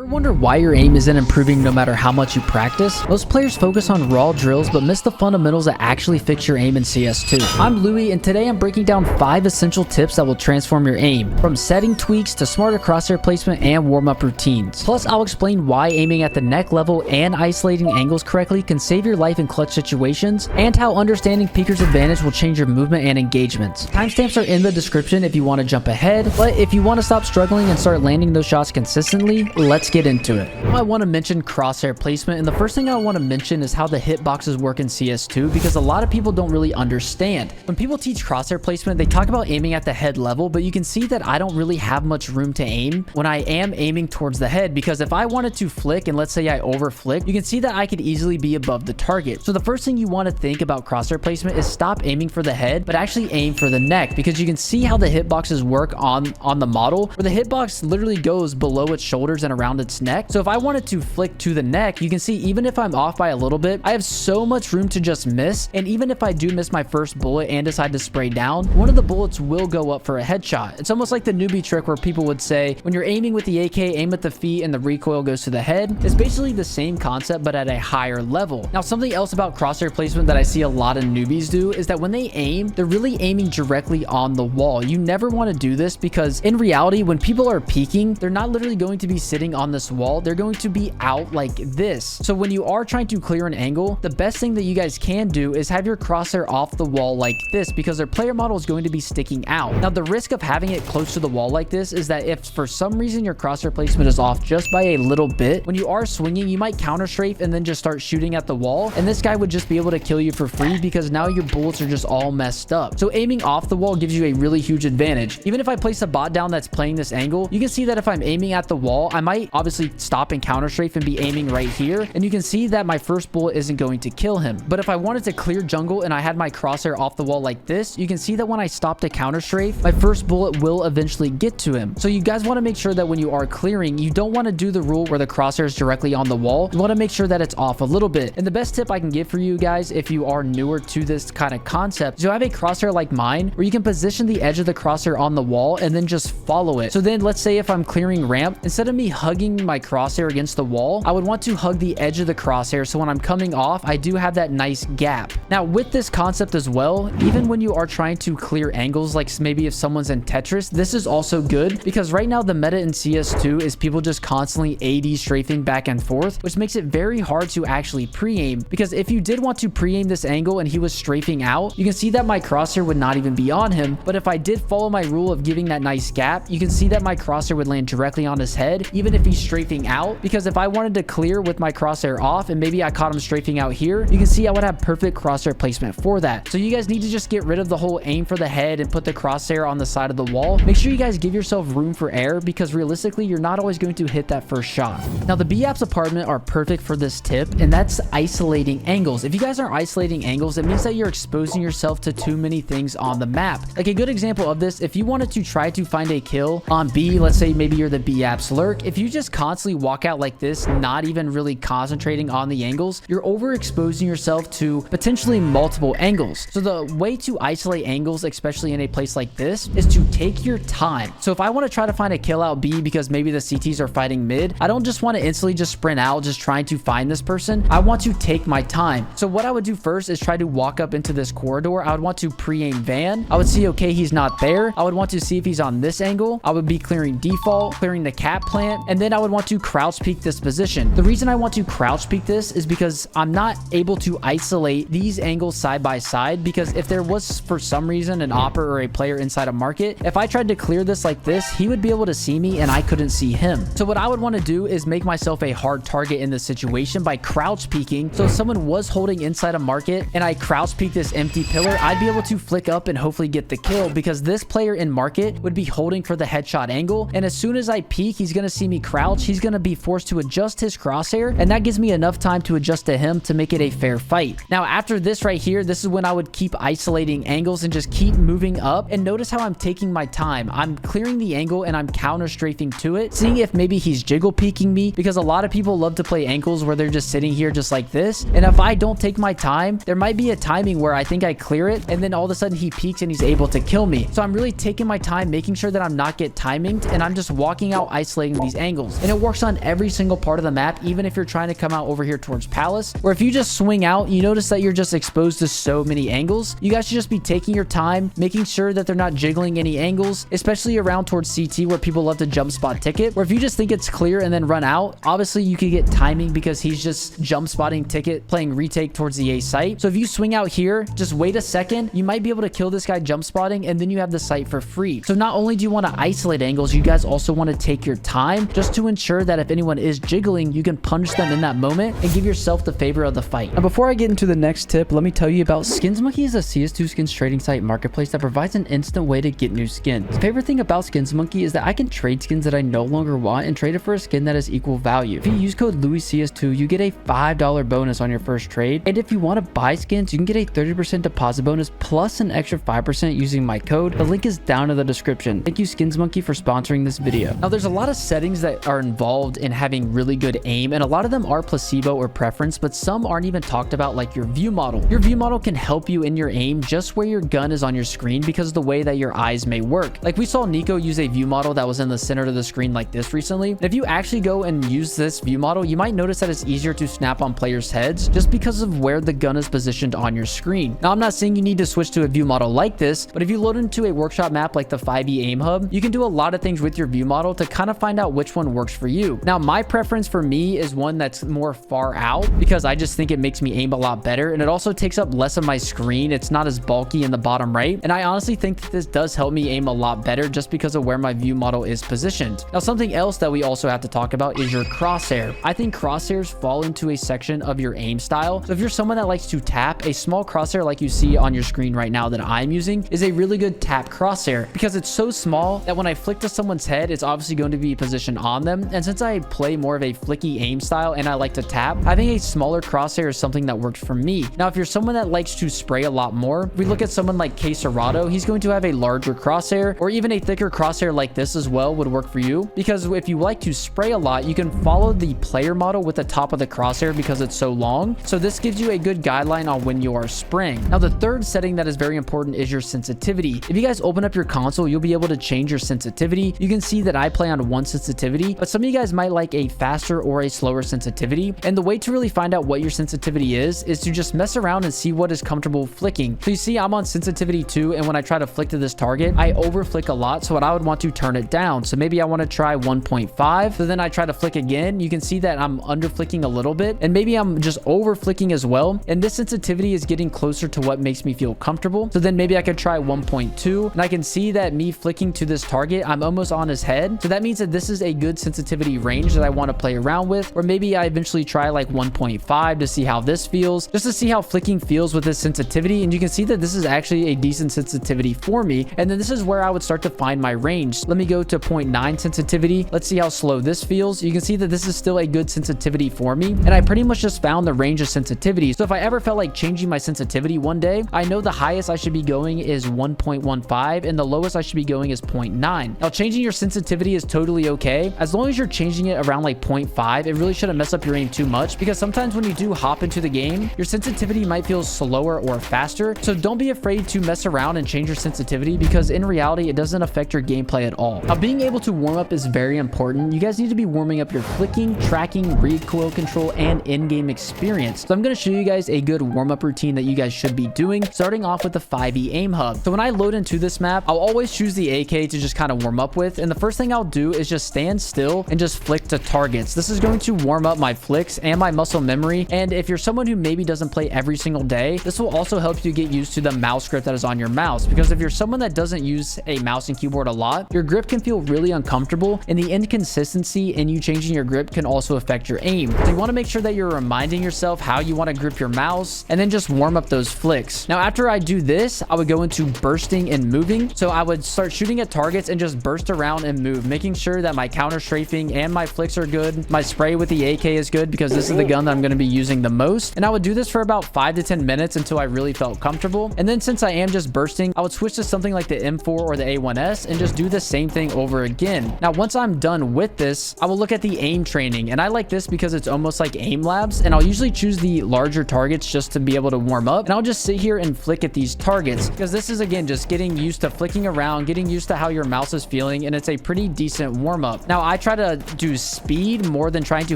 Ever wonder why your aim isn't improving no matter how much you practice? Most players focus on raw drills but miss the fundamentals that actually fix your aim in CS2. I'm Louis, and today I'm breaking down 5 essential tips that will transform your aim, from setting tweaks to smarter crosshair placement and warm-up routines. Plus, I'll explain why aiming at the neck level and isolating angles correctly can save your life in clutch situations, and how understanding peeker's advantage will change your movement and engagements. Timestamps are in the description if you want to jump ahead, but if you want to stop struggling and start landing those shots consistently, let's get into it. I want to mention crosshair placement, and the first thing I want to mention is how the hitboxes work in CS2, because a lot of people don't really understand. When people teach crosshair placement, they talk about aiming at the head level, but you can see that I don't really have much room to aim when I am aiming towards the head, because if I wanted to flick and let's say I over flick, you can see that I could easily be above the target. So the first thing you want to think about crosshair placement is stop aiming for the head, but actually aim for the neck, because you can see how the hitboxes work on the model, where the hitbox literally goes below its shoulders and around its neck. So if I wanted to flick to the neck, you can see even if I'm off by a little bit, I have so much room to just miss. And even if I do miss my first bullet and decide to spray down, one of the bullets will go up for a headshot. It's almost like the newbie trick where people would say, when you're aiming with the AK, aim at the feet and the recoil goes to the head. It's basically the same concept, but at a higher level. Now, something else about crosshair placement that I see a lot of newbies do is that when they aim, they're really aiming directly on the wall. You never want to do this, because in reality, when people are peeking, they're not literally going to be sitting on this wall. They're going to be out like this. So when you are trying to clear an angle, the best thing that you guys can do is have your crosshair off the wall like this, because their player model is going to be sticking out. Now, the risk of having it close to the wall like this is that if for some reason your crosshair placement is off just by a little bit, when you are swinging, you might counter strafe and then just start shooting at the wall, and this guy would just be able to kill you for free, because now your bullets are just all messed up. So aiming off the wall gives you a really huge advantage. Even if I place a bot down that's playing this angle, you can see that if I'm aiming at the wall, I might obviously stop and counter strafe and be aiming right here, and you can see that my first bullet isn't going to kill him. But if I wanted to clear jungle and I had my crosshair off the wall like this, you can see that when I stop to counter strafe, my first bullet will eventually get to him. So you guys want to make sure that when you are clearing, you don't want to do the rule where the crosshair is directly on the wall. You want to make sure that it's off a little bit. And the best tip I can give for you guys, if you are newer to this kind of concept, is you have a crosshair like mine, where you can position the edge of the crosshair on the wall and then just follow it. So then let's say if I'm clearing ramp, instead of me hugging my crosshair against the wall, I would want to hug the edge of the crosshair, so when I'm coming off, I do have that nice gap. Now, with this concept as well, even when you are trying to clear angles, like maybe if someone's in Tetris, this is also good, because right now the meta in CS2 is people just constantly AD strafing back and forth, which makes it very hard to actually pre-aim, because if you did want to pre-aim this angle and he was strafing out, you can see that my crosshair would not even be on him. But if I did follow my rule of giving that nice gap, you can see that my crosshair would land directly on his head, even if he's strafing out, because if I wanted to clear with my crosshair off and maybe I caught him strafing out here, you can see I would have perfect crosshair placement for that. So you guys need to just get rid of the whole aim for the head and put the crosshair on the side of the wall. Make sure you guys give yourself room for error, because realistically, you're not always going to hit that first shot. Now, the B-apps apartment are perfect for this tip, and that's isolating angles. If you guys aren't isolating angles, it means that you're exposing yourself to too many things on the map. Like a good example of this, if you wanted to try to find a kill on B, let's say maybe you're the B-apps lurk, if you just constantly walk out like this, not even really concentrating on the angles, you're overexposing yourself to potentially multiple angles. So the way to isolate angles, especially in a place like this, is to take your time. So if I want to try to find a kill out B because maybe the CTs are fighting mid, I don't just want to instantly just sprint out just trying to find this person. I want to take my time. So what I would do first is try to walk up into this corridor. I would want to pre-aim van. I would see, okay, he's not there. I would want to see if he's on this angle. I would be clearing default, clearing the cap plant, and then I would want to crouch peek this position. The reason I want to crouch peek this is because I'm not able to isolate these angles side by side, because if there was for some reason an opper or a player inside a market, if I tried to clear this like this, he would be able to see me and I couldn't see him. So what I would want to do is make myself a hard target in this situation by crouch peeking. So if someone was holding inside a market and I crouch peek this empty pillar, I'd be able to flick up and hopefully get the kill, because this player in market would be holding for the headshot angle, and as soon as I peek, he's going to see me crouch. He's going to be forced to adjust his crosshair, and that gives me enough time to adjust to him to make it a fair fight. Now, after this right here, this is when I would keep isolating angles and just keep moving up, and notice how I'm taking my time. I'm clearing the angle and I'm counter strafing to it, seeing if maybe he's jiggle peeking me, because a lot of people love to play ankles where they're just sitting here just like this, and if I don't take my time, there might be a timing where I think I clear it, and then all of a sudden he peeks and he's able to kill me. So I'm really taking my time, making sure that I'm not get timinged, and I'm just walking out isolating these angles. angles. And it works on every single part of the map, even if you're trying to come out over here towards Palace, or if you just swing out, you notice that you're just exposed to so many angles. You guys should just be taking your time, making sure that they're not jiggling any angles, especially around towards CT where people love to jump spot ticket, or if you just think it's clear and then run out, obviously you could get timing because he's just jump spotting ticket, playing retake towards the A site. So if you swing out here, just wait a second, you might be able to kill this guy jump spotting, and then you have the site for free. So not only do you want to isolate angles, you guys also want to take your time just to ensure that if anyone is jiggling, you can punch them in that moment and give yourself the favor of the fight. Now, before I get into the next tip, let me tell you about SkinsMonkey. Is a CS2 skins trading site marketplace that provides an instant way to get new skins. The favorite thing about SkinsMonkey is that I can trade skins that I no longer want and trade it for a skin that is equal value. If you use code LouisCS2, you get a $5 bonus on your first trade. And if you want to buy skins, you can get a 30% deposit bonus plus an extra 5% using my code. The link is down in the description. Thank you SkinsMonkey for sponsoring this video. Now, there's a lot of settings that are involved in having really good aim, and a lot of them are placebo or preference, but some aren't even talked about, like your view model. Your view model can help you in your aim just where your gun is on your screen because of the way that your eyes may work. Like we saw Nico use a view model that was in the center of the screen like this recently. And if you actually go and use this view model, you might notice that it's easier to snap on players' heads just because of where the gun is positioned on your screen. Now, I'm not saying you need to switch to a view model like this, but if you load into a workshop map like the 5e aim hub, you can do a lot of things with your view model to kind of find out which one works for you. Now, my preference for me is one that's more far out because I just think it makes me aim a lot better, and it also takes up less of my screen. It's not as bulky in the bottom right, and I honestly think that this does help me aim a lot better just because of where my view model is positioned. Now, something else that we also have to talk about is your crosshair. I think crosshairs fall into a section of your aim style. So if you're someone that likes to tap, a small crosshair like you see on your screen right now that I'm using is a really good tap crosshair because it's so small that when I flick to someone's head, it's obviously going to be positioned on them. And since I play more of a flicky aim style and I like to tap, having a smaller crosshair is something that works for me. Now, if you're someone that likes to spray a lot more, if we look at someone like Serato, he's going to have a larger crosshair, or even a thicker crosshair like this as well would work for you, because if you like to spray a lot, you can follow the player model with the top of the crosshair because it's so long. So this gives you a good guideline on when you are spraying. Now, the third setting that is very important is your sensitivity. If you guys open up your console, you'll be able to change your sensitivity. You can see that I play on one sensitivity, but some of you guys might like a faster or a slower sensitivity. And the way to really find out what your sensitivity is to just mess around and see what is comfortable flicking. So you see I'm on sensitivity 2, and when I try to flick to this target, I over flick a lot. So what I would want to turn it down. So maybe I want to try 1.5. So then I try to flick again. You can see that I'm under flicking a little bit, and maybe I'm just over flicking as well. And this sensitivity is getting closer to what makes me feel comfortable. So then maybe I could try 1.2, and I can see that me flicking to this target, I'm almost on his head. So that means that this is a good sensitivity range that I want to play around with. Or maybe I eventually try like 1.5 to see how this feels, just to see how flicking feels with this sensitivity. And you can see that this is actually a decent sensitivity for me. And then this is where I would start to find my range. Let me go to 0.9 sensitivity. Let's see how slow this feels. You can see that this is still a good sensitivity for me. And I pretty much just found the range of sensitivity. So if I ever felt like changing my sensitivity one day, I know the highest I should be going is 1.15 and the lowest I should be going is 0.9. Now, changing your sensitivity is totally okay. As long as you're changing it around like 0.5, it really shouldn't mess up your aim too much, because sometimes when you do hop into the game, your sensitivity might feel slower or faster. So don't be afraid to mess around and change your sensitivity, because in reality, it doesn't affect your gameplay at all. Now, being able to warm up is very important. You guys need to be warming up your flicking, tracking, recoil control, and in-game experience. So I'm going to show you guys a good warm-up routine that you guys should be doing, starting off with the 5e aim hub. So when I load into this map, I'll always choose the AK to just kind of warm up with. And the first thing I'll do is just stand still and just flick to targets. This is going to warm up my flicks and my muscle memory. And if you're someone who maybe doesn't play every single day, this will also help you get used to the mouse grip that is on your mouse. Because if you're someone that doesn't use a mouse and keyboard a lot, your grip can feel really uncomfortable, and the inconsistency in you changing your grip can also affect your aim. So you want to make sure that you're reminding yourself how you want to grip your mouse, and then just warm up those flicks. Now, after I do this, I would go into bursting and moving. So I would start shooting at targets and just burst around and move, making sure that my counter strafing and my flicks are good. My spray with the AK is good because this is the gun that I'm going to be using the most. And I would do this for about 5 to 10 minutes until I really felt comfortable. And then since I am just bursting, I would switch to something like the M4 or the A1S and just do the same thing over again. Now, once I'm done with this, I will look at the aim training. And I like this because it's almost like aim labs. And I'll usually choose the larger targets just to be able to warm up. And I'll just sit here and flick at these targets, because this is, again, just getting used to flicking around, getting used to how your mouse is feeling. And it's a pretty decent warm up. Now, I try to do speed more than trying to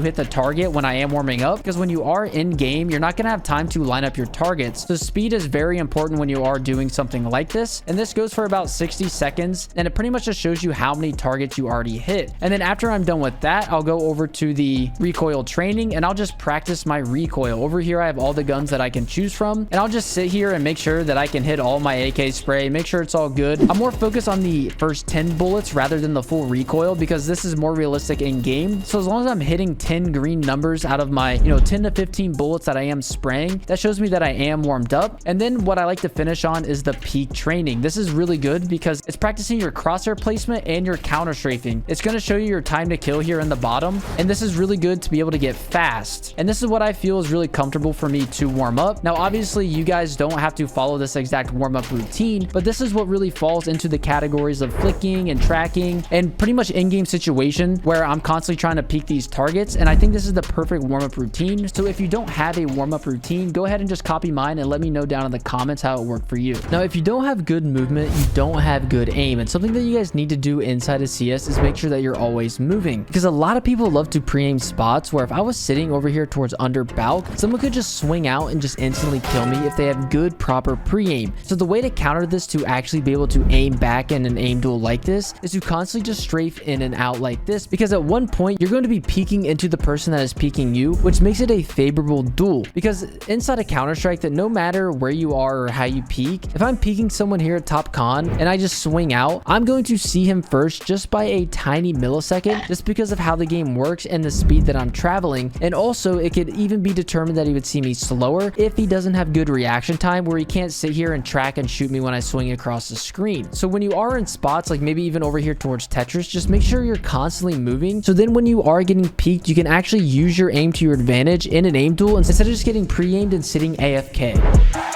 hit the target when I am warming up, because when you are in game, you're not going to have time to line up your targets. So speed is very important when you are doing something like this. And this goes for about 60 seconds. And it pretty much just shows you how many targets you already hit. And then after I'm done with that, I'll go over to the recoil training and I'll just practice my recoil. Over here, I have all the guns that I can choose from. And I'll just sit here and make sure that I can hit all my AK spray, make sure it's all good. I'm more focused on the first 10 bullets rather than the full recoil, because this is more realistic in game. So as long as I'm hitting 10 green numbers out of my, 10 to 15 bullets that I am spraying, that shows me that I am warmed up. And then what I like to finish on is the peak training. This is really good because it's practicing your crosshair placement and your counter strafing. It's going to show you your time to kill here in the bottom. And this is really good to be able to get fast. And this is what I feel is really comfortable for me to warm up. Now, obviously, you guys don't have to follow this exact warm-up routine, but this is what really falls into the categories of flicking and tracking and pretty much in-game situation where I'm constantly trying to peek these targets. And I think this is the perfect warm-up routine. So if you don't have a warm-up routine, go ahead and just copy mine and let me know down in the comments how it worked for you. Now, if you don't have good movement, you don't have good aim. And something that you guys need to do inside of CS is make sure that you're always moving, because a lot of people love to pre-aim spots where if I was sitting over here towards under balk, someone could just swing out and just instantly kill me if they have good proper pre-aim. So the way to counter this to actually be able to aim back in an aim duel like this is to constantly just strafe in and out like this, because at one point you're going to be peeking into the person that is peeking you, which makes it a favorable duel. Because inside of Counter-Strike, that no matter where you are or how you peek, if I'm peeking someone here at top con and I just swing out, I'm going to see him first just by a tiny millisecond, just because of how the game works and the speed that I'm traveling. And also it could even be determined that he would see me slower if he doesn't have good reaction time, where he can't sit here and track and shoot me when I swing across the screen. So when you are in spots like maybe even over here towards Tetris, just make sure you're constantly moving, so then when you are getting peeked, you can actually use your aim to your advantage in an aim duel instead of just getting pre-aimed and sitting AFK.